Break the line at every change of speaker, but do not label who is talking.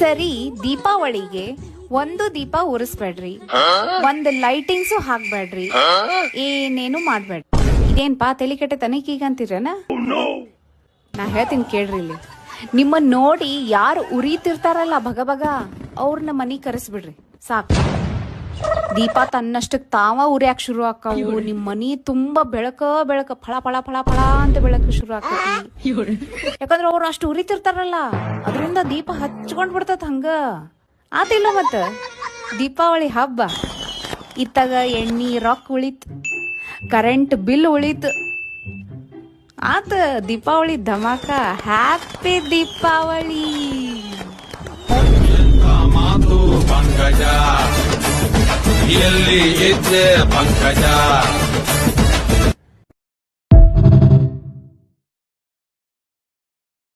ಸರಿ ದೀಪಾವಳಿಗೆ ಒಂದು ದೀಪ ಉರಿಸ್ಬೇಡ್ರಿ, ಒಂದ್ ಲೈಟಿಂಗ್ಸು ಹಾಕ್ಬೇಡ್ರಿ, ಏನೇನು ಮಾಡ್ಬೇಡ್ರಿ. ಇದೇನ್ಪಾ ತಲೆ ಕೆಟ್ಟ ತನಿಖೀಗ ಅಂತೀರನ? ನಾ ಹೇಳ್ತೀನಿ ಕೇಳ್ರಿ. ಇಲ್ಲಿ ನಿಮ್ಮನ್ ನೋಡಿ ಯಾರು ಉರಿತಿರ್ತಾರಲ್ಲ ಭಗ ಅವ್ರನ್ನ ಮನಿ ಕರೆಸ್ಬಿಡ್ರಿ ಸಾಕು. ದೀಪ ತನ್ನಷ್ಟಕ್ ತಾವ ಉರಿಯಾಕ ಶುರು ಆಕಾವು. ನಿಮ್ ಮನಿ ತುಂಬಾ ಬೆಳಕ ಫಳ ಫಳ ಫಳ ಫಳ ಅಂತ ಬೆಳಕ ಶುರು ಆಕತಿ. ಯಾಕಂದ್ರ ಅವ್ರು ಅಷ್ಟು ಉರಿತಿರ್ತಾರಲ್ಲ, ಅದರಿಂದ ದೀಪ ಹಚ್ಕೊಂಡ್ ಬಿಡ್ತದ. ಹಂಗ ಆತಿಲ್ಲ ಮತ್ತ ದೀಪಾವಳಿ ಹಬ್ಬ. ಇತ್ತಾಗ ಎಣ್ಣಿ ರೊಕ್ಕ ಉಳಿತ್, ಕರೆಂಟ್ ಬಿಲ್ ಉಳಿತ್, ಆತ ದೀಪಾವಳಿ ಧಮಾಕ. ಹ್ಯಾಪಿ ದೀಪಾವಳಿ.
ಮಾತು ಪಂಕಜ ಎಲ್ಲಿ ಇದ್ದೆ ಪಂಕಜ